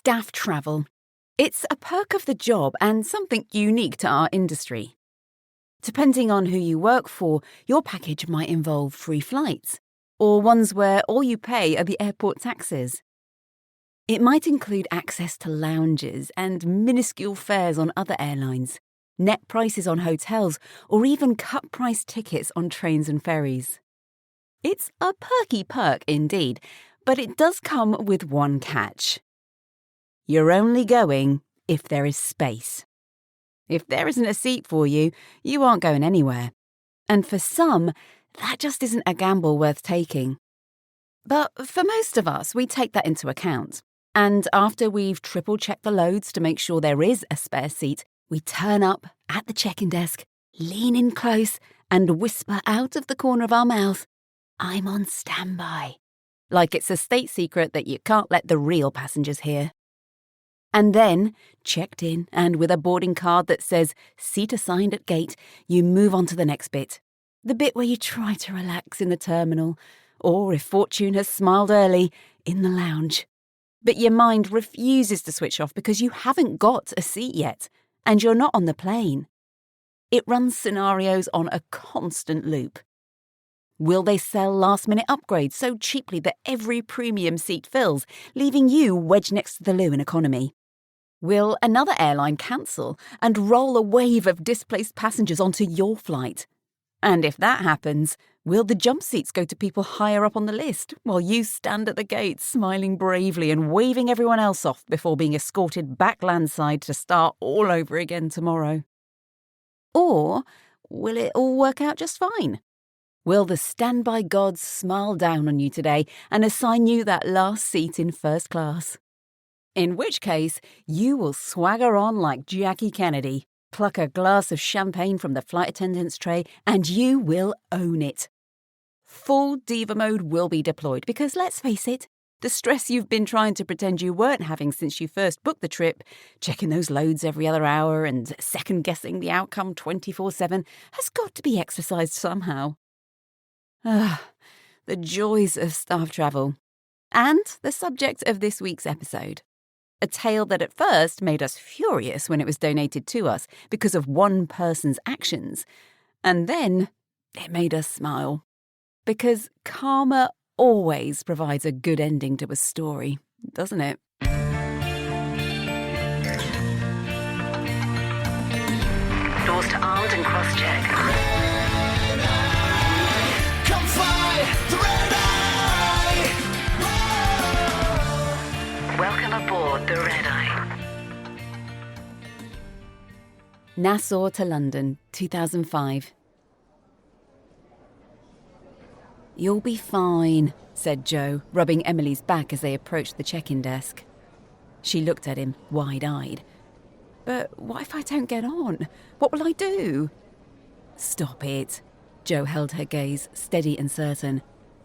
Staff travel. It's a perk of the job and something unique to our industry. Depending on who you work for, your package might involve free flights, or ones where all you pay are the airport taxes. It might include access to lounges and minuscule fares on other airlines, net prices on hotels, or even cut-price tickets on trains and ferries. It's a perky perk indeed, but it does come with one catch. You're only going if there is space. If there isn't a seat for you, you aren't going anywhere. And for some, that just isn't a gamble worth taking. But for most of us, we take that into account. And after we've triple-checked the loads to make sure there is a spare seat, we turn up at the check-in desk, lean in close, and whisper out of the corner of our mouth, "I'm on standby," like it's a state secret that you can't let the real passengers hear. And then, checked in and with a boarding card that says "seat assigned at gate," you move on to the next bit. The bit where you try to relax in the terminal, or if fortune has smiled early, in the lounge. But your mind refuses to switch off because you haven't got a seat yet, and you're not on the plane. It runs scenarios on a constant loop. Will they sell last-minute upgrades so cheaply that every premium seat fills, leaving you wedged next to the loo in economy? Will another airline cancel and roll a wave of displaced passengers onto your flight? And if that happens, will the jump seats go to people higher up on the list while you stand at the gate smiling bravely and waving everyone else off before being escorted back landside to start all over again tomorrow? Or will it all work out just fine? Will the standby gods smile down on you today and assign you that last seat in first class? In which case, you will swagger on like Jackie Kennedy, pluck a glass of champagne from the flight attendant's tray, and you will own it. Full diva mode will be deployed because, let's face it, the stress you've been trying to pretend you weren't having since you first booked the trip, checking those loads every other hour and second-guessing the outcome 24/7, has got to be exercised somehow. The joys of staff travel. And the subject of this week's episode. A tale that at first made us furious when it was donated to us because of one person's actions. And then it made us smile. Because karma always provides a good ending to a story, doesn't it? Doors to armed and cross-check. Welcome aboard the Red Eye. Nassau to London, 2005. "You'll be fine," said Joe, rubbing Emily's back as they approached the check-in desk. She looked at him, wide-eyed. "But what if I don't get on? What will I do?" "Stop it." Joe held her gaze, steady and certain.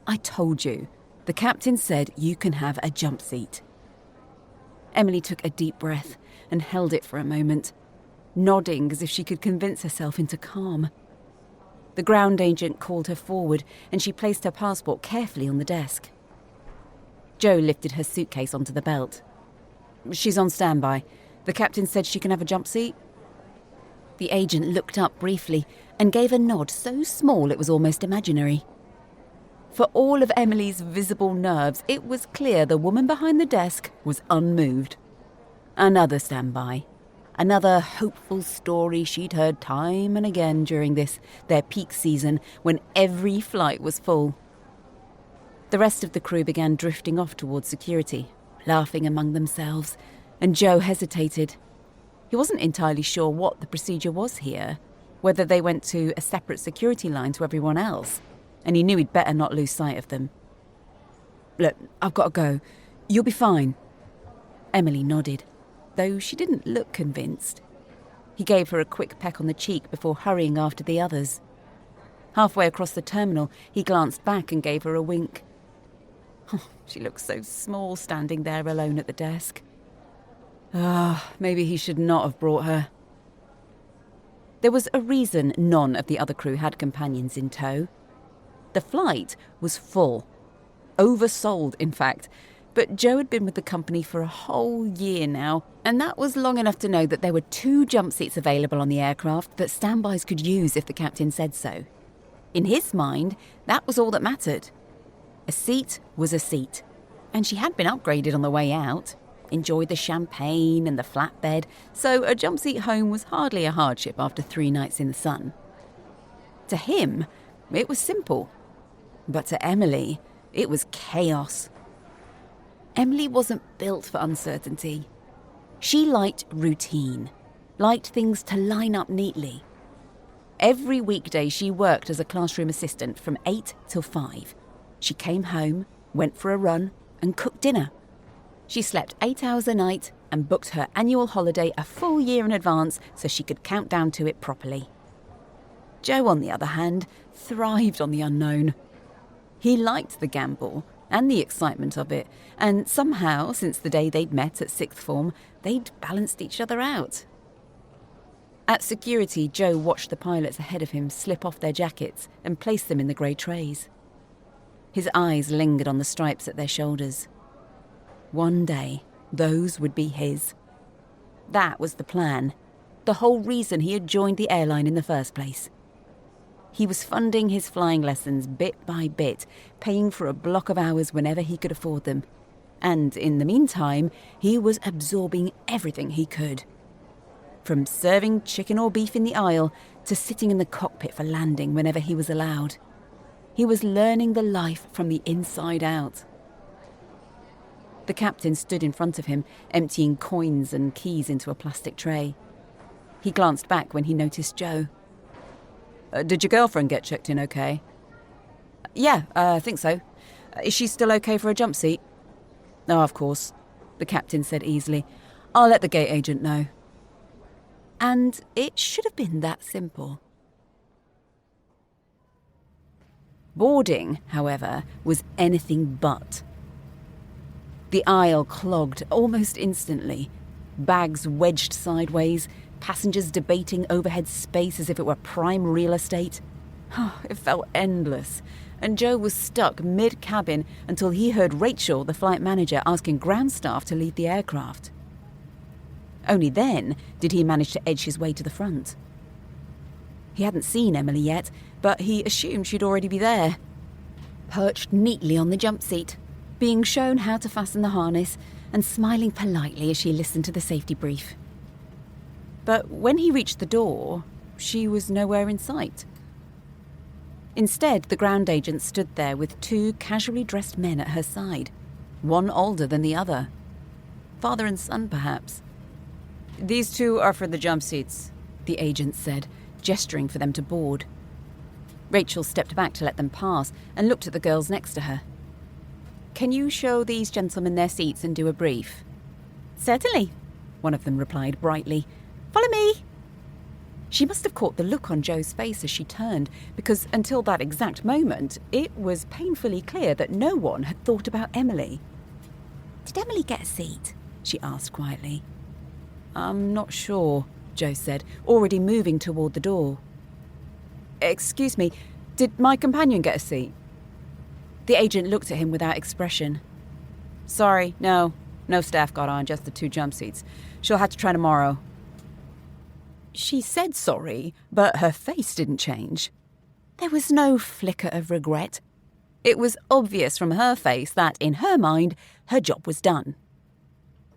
"I told you. The captain said you can have a jump seat." Emily took a deep breath and held it for a moment, nodding as if she could convince herself into calm. The ground agent called her forward and she placed her passport carefully on the desk. Joe lifted her suitcase onto the belt. "She's on standby. The captain said she can have a jump seat." The agent looked up briefly and gave a nod so small it was almost imaginary. For all of Emily's visible nerves, it was clear the woman behind the desk was unmoved. Another standby. Another hopeful story she'd heard time and again during this, their peak season, when every flight was full. The rest of the crew began drifting off towards security, laughing among themselves, and Joe hesitated. He wasn't entirely sure what the procedure was here, whether they went to a separate security line to everyone else, and he knew he'd better not lose sight of them. "Look, I've got to go. You'll be fine." Emily nodded, though she didn't look convinced. He gave her a quick peck on the cheek before hurrying after the others. Halfway across the terminal, he glanced back and gave her a wink. Oh, she looked so small standing there alone at the desk. Maybe he should not have brought her. There was a reason none of the other crew had companions in tow. The flight was full. Oversold, in fact. But Joe had been with the company for a whole year now, and that was long enough to know that there were 2 jump seats available on the aircraft that standbys could use if the captain said so. In his mind, that was all that mattered. A seat was a seat, and she had been upgraded on the way out, enjoyed the champagne and the flatbed, so a jump seat home was hardly a hardship after 3 nights in the sun. To him, it was simple. But to Emily, it was chaos. Emily wasn't built for uncertainty. She liked routine, liked things to line up neatly. Every weekday she worked as a classroom assistant from 8 till 5. She came home, went for a run, and cooked dinner. She slept 8 hours a night and booked her annual holiday a full year in advance so she could count down to it properly. Joe, on the other hand, thrived on the unknown. He liked the gamble and the excitement of it, and somehow, since the day they'd met at 6th form, they'd balanced each other out. At security, Joe watched the pilots ahead of him slip off their jackets and place them in the grey trays. His eyes lingered on the stripes at their shoulders. One day, those would be his. That was the plan, the whole reason he had joined the airline in the first place. He was funding his flying lessons bit by bit, paying for a block of hours whenever he could afford them. And in the meantime, he was absorbing everything he could. From serving chicken or beef in the aisle to sitting in the cockpit for landing whenever he was allowed. He was learning the life from the inside out. The captain stood in front of him, emptying coins and keys into a plastic tray. He glanced back when he noticed Joe. Did your girlfriend get checked in okay? Yeah, I think so. Is she still okay for a jump seat? Oh, of course, the captain said easily. I'll let the gate agent know. And it should have been that simple. Boarding, however, was anything but. The aisle clogged almost instantly. Bags wedged sideways, passengers debating overhead space as if it were prime real estate. It felt endless, and Joe was stuck mid-cabin until he heard Rachel, the flight manager, asking ground staff to leave the aircraft. Only then did he manage to edge his way to the front. He hadn't seen Emily yet, but he assumed she'd already be there. Perched neatly on the jump seat, being shown how to fasten the harness, and smiling politely as she listened to the safety brief. But when he reached the door, she was nowhere in sight. Instead, the ground agent stood there with 2 casually dressed men at her side, one older than the other. Father and son, perhaps. These 2 are for the jump seats, the agent said, gesturing for them to board. Rachel stepped back to let them pass and looked at the girls next to her. Can you show these gentlemen their seats and do a brief? Certainly, one of them replied brightly. Follow me. She must have caught the look on Joe's face as she turned, because until that exact moment, it was painfully clear that no one had thought about Emily. Did Emily get a seat? She asked quietly. I'm not sure, Joe said, already moving toward the door. Excuse me, did my companion get a seat? The agent looked at him without expression. Sorry, no staff got on, just the 2 jump seats. She'll have to try tomorrow. She said sorry, but her face didn't change. There was no flicker of regret. It was obvious from her face that, in her mind, her job was done.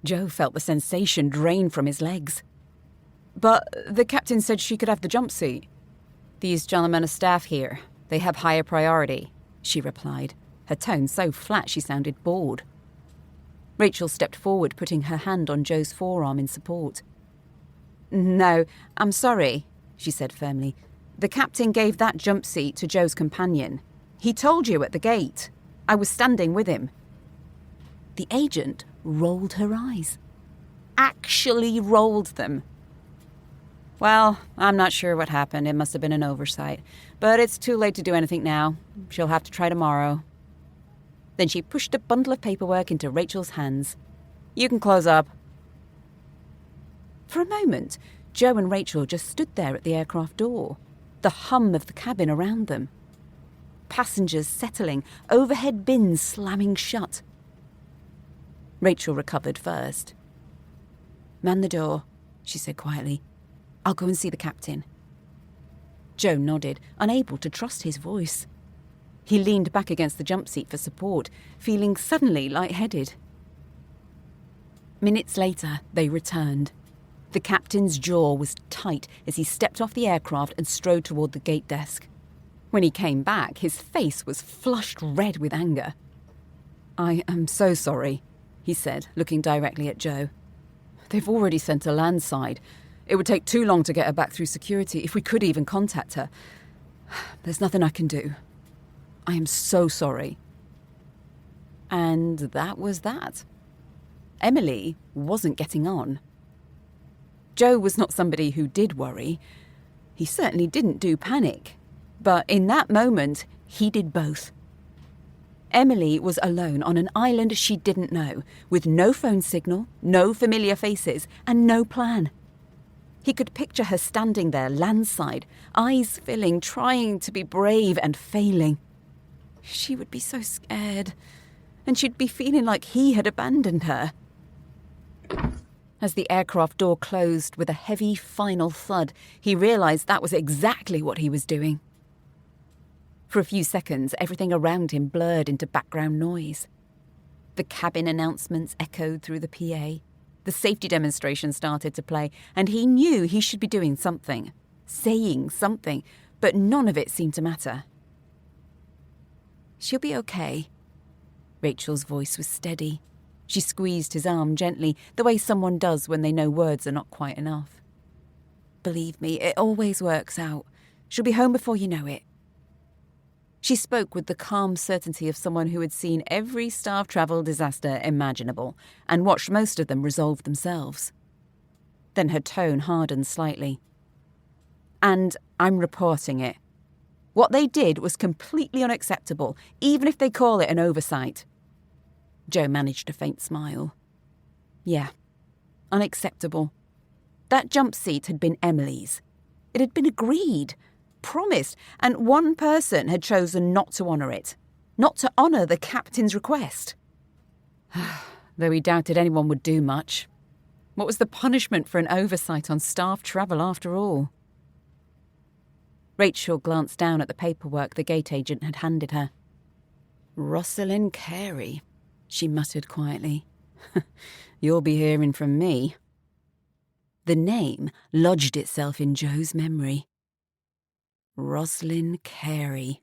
Joe felt the sensation drain from his legs. But the captain said she could have the jump seat. These gentlemen are staff here. They have higher priority, she replied, her tone so flat she sounded bored. Rachel stepped forward, putting her hand on Joe's forearm in support. No, I'm sorry, she said firmly. The captain gave that jump seat to Joe's companion. He told you at the gate. I was standing with him. The agent rolled her eyes. Actually rolled them. Well, I'm not sure what happened. It must have been an oversight. But it's too late to do anything now. She'll have to try tomorrow. Then she pushed a bundle of paperwork into Rachel's hands. You can close up. For a moment, Joe and Rachel just stood there at the aircraft door, the hum of the cabin around them. Passengers settling, overhead bins slamming shut. Rachel recovered first. "Man the door," she said quietly. "I'll go and see the captain." Joe nodded, unable to trust his voice. He leaned back against the jump seat for support, feeling suddenly lightheaded. Minutes later, they returned. The captain's jaw was tight as he stepped off the aircraft and strode toward the gate desk. When he came back, his face was flushed red with anger. "I am so sorry," he said, looking directly at Joe. "They've already sent a landside. It would take too long to get her back through security if we could even contact her. There's nothing I can do. I am so sorry." And that was that. Emily wasn't getting on. Joe was not somebody who did worry. He certainly didn't do panic. But in that moment, he did both. Emily was alone on an island she didn't know, with no phone signal, no familiar faces, and no plan. He could picture her standing there, landside, eyes filling, trying to be brave and failing. She would be so scared, and she'd be feeling like he had abandoned her. As the aircraft door closed with a heavy final thud, he realised that was exactly what he was doing. For a few seconds, everything around him blurred into background noise. The cabin announcements echoed through the PA. The safety demonstration started to play, and he knew he should be doing something, saying something, but none of it seemed to matter. "She'll be okay." Rachel's voice was steady. She squeezed his arm gently, the way someone does when they know words are not quite enough. "Believe me, it always works out. She'll be home before you know it." She spoke with the calm certainty of someone who had seen every staff travel disaster imaginable and watched most of them resolve themselves. Then her tone hardened slightly. "And I'm reporting it. What they did was completely unacceptable, even if they call it an oversight." Joe managed a faint smile. "Yeah, unacceptable. That jump seat had been Emily's. It had been agreed, promised, and one person had chosen not to honour it, not to honour the captain's request." Though he doubted anyone would do much. What was the punishment for an oversight on staff travel after all? Rachel glanced down at the paperwork the gate agent had handed her. "Rosalind Carey," she muttered quietly. "You'll be hearing from me." The name lodged itself in Joe's memory. Rosalind Carey.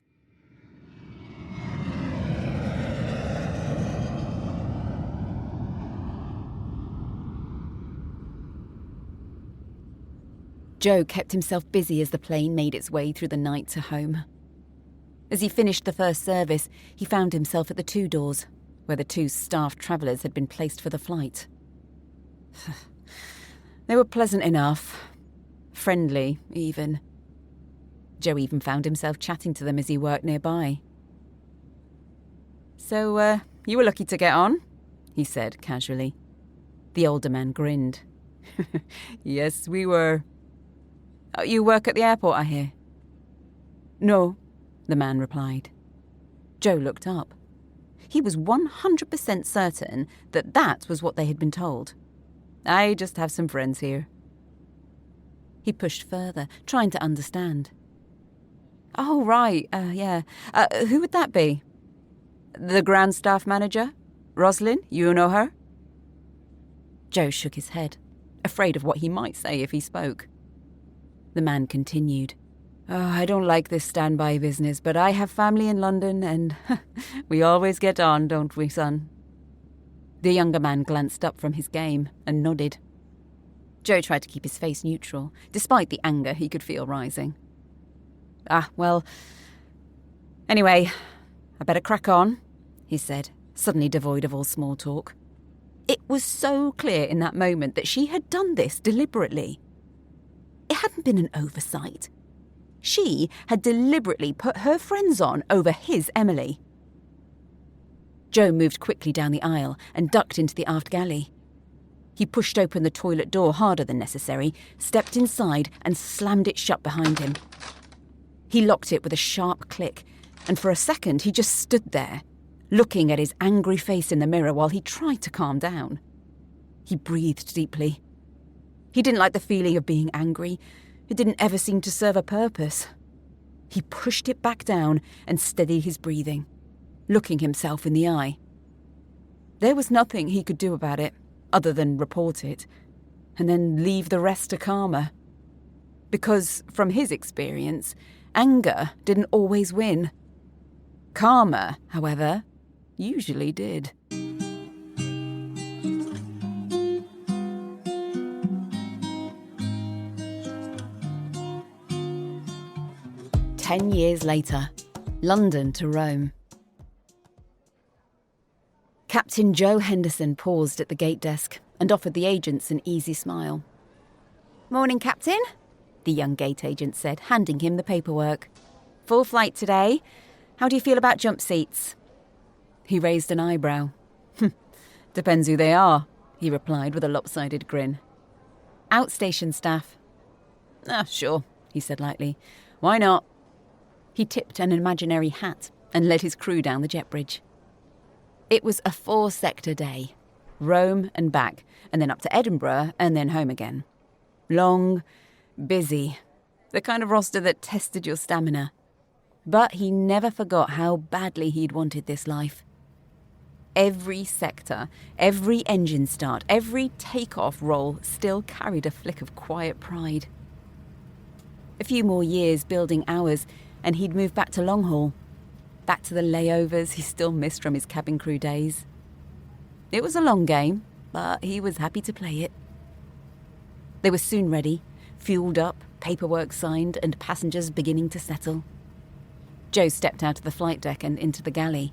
Joe kept himself busy as the plane made its way through the night to home. As he finished the first service, he found himself at the 2 doors, where the 2 staff travellers had been placed for the flight. They were pleasant enough. Friendly, even. Joe even found himself chatting to them as he worked nearby. "So, you were lucky to get on?" he said casually. The older man grinned. "Yes, we were." "Oh, you work at the airport, I hear?" "No," the man replied. Joe looked up. He was 100% certain that that was what they had been told. "I just have some friends here." He pushed further, trying to understand. "Oh, right, yeah. Who would that be?" "The ground staff manager. Rosalind, you know her?" Joe shook his head, afraid of what he might say if he spoke. The man continued. "Oh, I don't like this standby business, but I have family in London and we always get on, don't we, son?" The younger man glanced up from his game and nodded. Joe tried to keep his face neutral, despite the anger he could feel rising. Well, anyway, I better crack on," he said, suddenly devoid of all small talk. It was so clear in that moment that she had done this deliberately. It hadn't been an oversight. She had deliberately put her friends on over his Emily. Joe moved quickly down the aisle and ducked into the aft galley. He pushed open the toilet door harder than necessary, stepped inside and slammed it shut behind him. He locked it with a sharp click, and for a second he just stood there, looking at his angry face in the mirror while he tried to calm down. He breathed deeply. He didn't like the feeling of being angry. It didn't ever seem to serve a purpose. He pushed it back down and steadied his breathing, looking himself in the eye. There was nothing he could do about it, other than report it, and then leave the rest to karma. Because, from his experience, anger didn't always win. Karma, however, usually did. 10 years later, London to Rome. Captain Joe Henderson paused at the gate desk and offered the agents an easy smile. "Morning, Captain," the young gate agent said, handing him the paperwork. "Full flight today. How do you feel about jump seats?" He raised an eyebrow. "Depends who they are," he replied with a lopsided grin. "Outstation staff." Sure," he said lightly. "Why not?" He tipped an imaginary hat and led his crew down the jet bridge. It was a 4-sector day. Rome and back, and then up to Edinburgh, and then home again. Long, busy, the kind of roster that tested your stamina. But he never forgot how badly he'd wanted this life. Every sector, every engine start, every takeoff roll still carried a flick of quiet pride. A few more years building hours, and he'd move back to long haul, back to the layovers he still missed from his cabin crew days. It was a long game, but he was happy to play it. They were soon ready, fueled up, paperwork signed, and passengers beginning to settle. Joe stepped out of the flight deck and into the galley.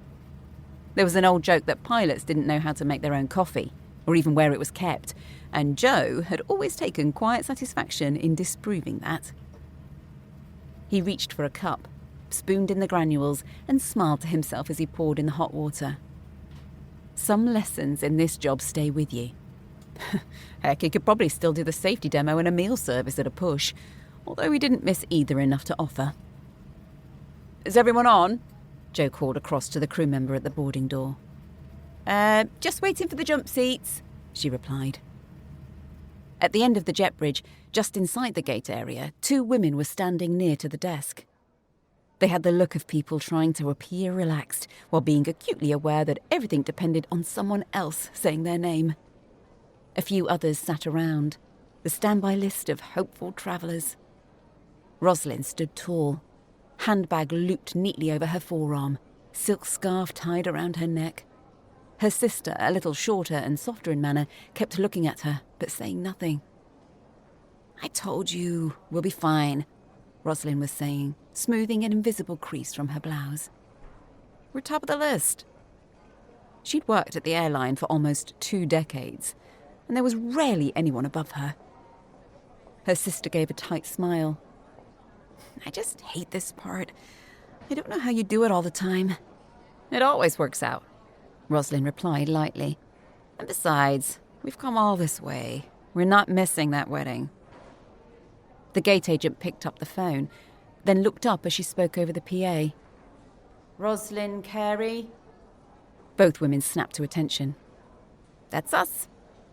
There was an old joke that pilots didn't know how to make their own coffee, or even where it was kept, and Joe had always taken quiet satisfaction in disproving that. He reached for a cup, spooned in the granules, and smiled to himself as he poured in the hot water. Some lessons in this job stay with you. Heck, he could probably still do the safety demo and a meal service at a push, although he didn't miss either enough to offer. "Is everyone on?" Joe called across to the crew member at the boarding door. Just waiting for the jump seats," she replied. At the end of the jet bridge, just inside the gate area, 2 women were standing near to the desk. They had the look of people trying to appear relaxed while being acutely aware that everything depended on someone else saying their name. A few others sat around, the standby list of hopeful travellers. Rosalind stood tall, handbag looped neatly over her forearm, silk scarf tied around her neck. Her sister, a little shorter and softer in manner, kept looking at her, but saying nothing. "I told you, we'll be fine," Rosalind was saying, smoothing an invisible crease from her blouse. "We're top of the list." She'd worked at the airline for almost 2 decades, and there was rarely anyone above her. Her sister gave a tight smile. "I just hate this part. I don't know how you do it all the time." "It always works out," Rosalind replied lightly. "And besides, we've come all this way. We're not missing that wedding." The gate agent picked up the phone, then looked up as she spoke over the PA. "Rosalind Carey?" Both women snapped to attention. "That's us,"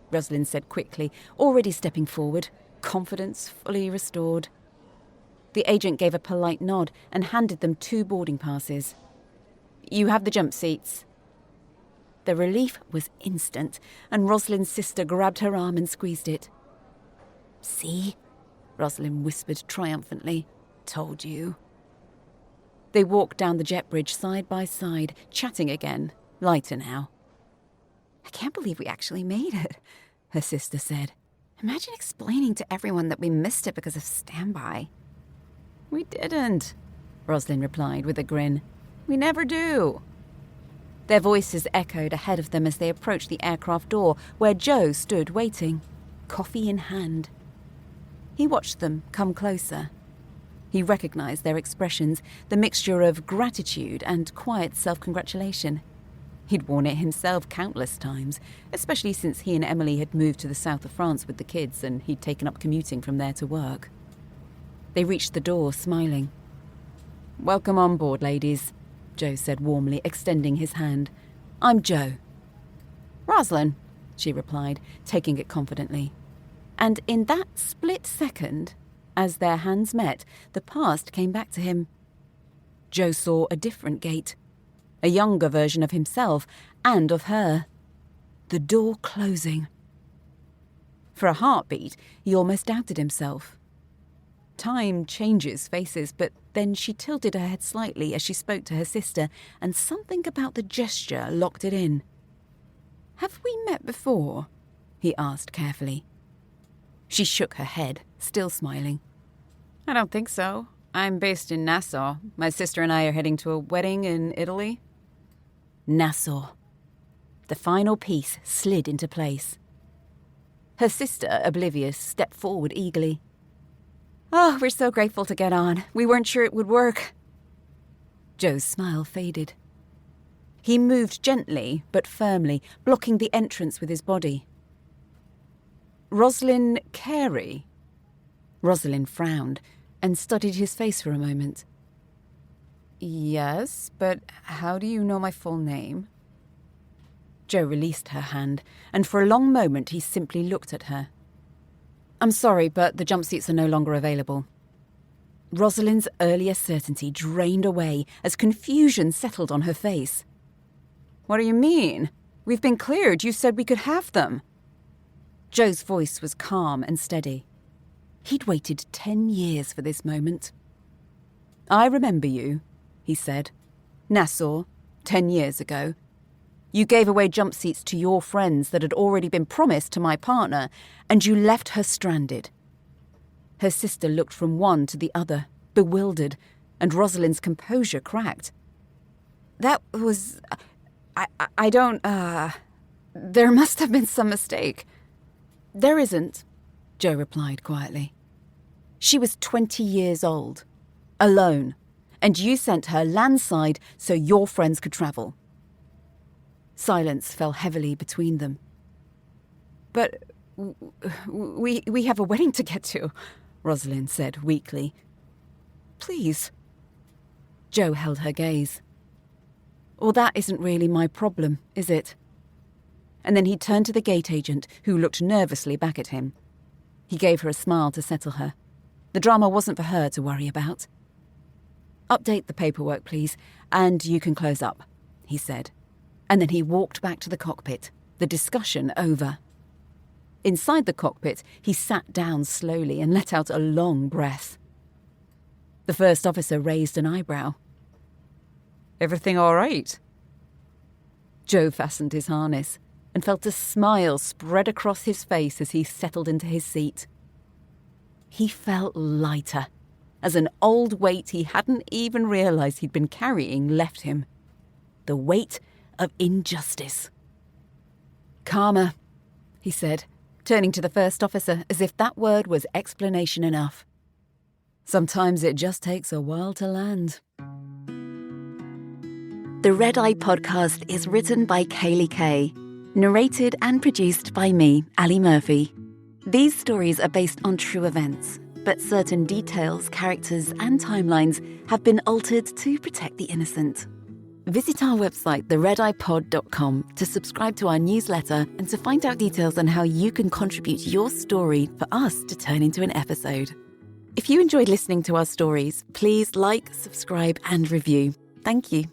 Rosalind said quickly, already stepping forward, confidence fully restored. The agent gave a polite nod and handed them 2 boarding passes. "You have the jump seats." The relief was instant, and Rosalind's sister grabbed her arm and squeezed it. "See?" Rosalind whispered triumphantly. "Told you." They walked down the jet bridge side by side, chatting again, lighter now. "I can't believe we actually made it," her sister said. "Imagine explaining to everyone that we missed it because of standby." "We didn't," Rosalind replied with a grin. "We never do." Their voices echoed ahead of them as they approached the aircraft door, where Joe stood waiting, coffee in hand. He watched them come closer. He recognized their expressions, the mixture of gratitude and quiet self-congratulation. He'd worn it himself countless times, especially since he and Emily had moved to the south of France with the kids and he'd taken up commuting from there to work. They reached the door, smiling. "Welcome on board, ladies," Joe said warmly, extending his hand. "I'm Joe." "Rosalind," she replied, taking it confidently. And in that split second, as their hands met, the past came back to him. Joe saw a different Gate, a younger version of himself and of her. The door closing. For a heartbeat, he almost doubted himself. Time changes faces, but then she tilted her head slightly as she spoke to her sister, and something about the gesture locked it in. "Have we met before?" he asked carefully. She shook her head, still smiling. "I don't think so. I'm based in Nassau. My sister and I are heading to a wedding in Italy." Nassau. The final piece slid into place. Her sister, oblivious, stepped forward eagerly. "Oh, we're so grateful to get on. We weren't sure it would work." Joe's smile faded. He moved gently but firmly, blocking the entrance with his body. "Rosalind Carey?" Rosalind frowned and studied his face for a moment. "Yes, but how do you know my full name?" Joe released her hand, and for a long moment he simply looked at her. "I'm sorry, but the jumpsuits are no longer available." Rosalind's earlier certainty drained away as confusion settled on her face. "What do you mean? We've been cleared. You said we could have them." Joe's voice was calm and steady. He'd waited 10 years for this moment. "I remember you," he said. "Nassau, 10 years ago. You gave away jumpsuits to your friends that had already been promised to my partner, and you left her stranded." Her sister looked from one to the other, bewildered, and Rosalind's composure cracked. "That was... I don't... There must have been some mistake." "There isn't," Joe replied quietly. "She was 20 years old, alone, and you sent her landside so your friends could travel." Silence fell heavily between them. "But we have a wedding to get to," Rosalind said weakly. "Please." Joe held her gaze. "Well, that isn't really my problem, is it?" And then he turned to the gate agent, who looked nervously back at him. He gave her a smile to settle her. The drama wasn't for her to worry about. "Update the paperwork, please, and you can close up," he said. And then he walked back to the cockpit, the discussion over. Inside the cockpit, he sat down slowly and let out a long breath. The first officer raised an eyebrow. "Everything all right?" Joe fastened his harness and felt a smile spread across his face as he settled into his seat. He felt lighter, as an old weight he hadn't even realized he'd been carrying left him. The weight of injustice. "Karma," he said, turning to the first officer as if that word was explanation enough. "Sometimes it just takes a while to land." The Red Eye podcast is written by Kaylie Kay, narrated and produced by me, Ali Murphy. These stories are based on true events, but certain details, characters, and timelines have been altered to protect the innocent. Visit our website, theredeyepod.com, to subscribe to our newsletter and to find out details on how you can contribute your story for us to turn into an episode. If you enjoyed listening to our stories, please like, subscribe, and review. Thank you.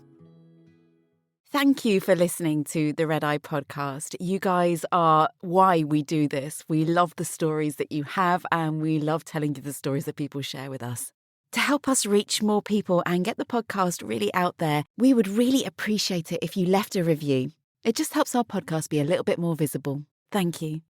Thank you for listening to the Red Eye podcast. You guys are why we do this. We love the stories that you have, and we love telling you the stories that people share with us. To help us reach more people and get the podcast really out there, we would really appreciate it if you left a review. It just helps our podcast be a little bit more visible. Thank you.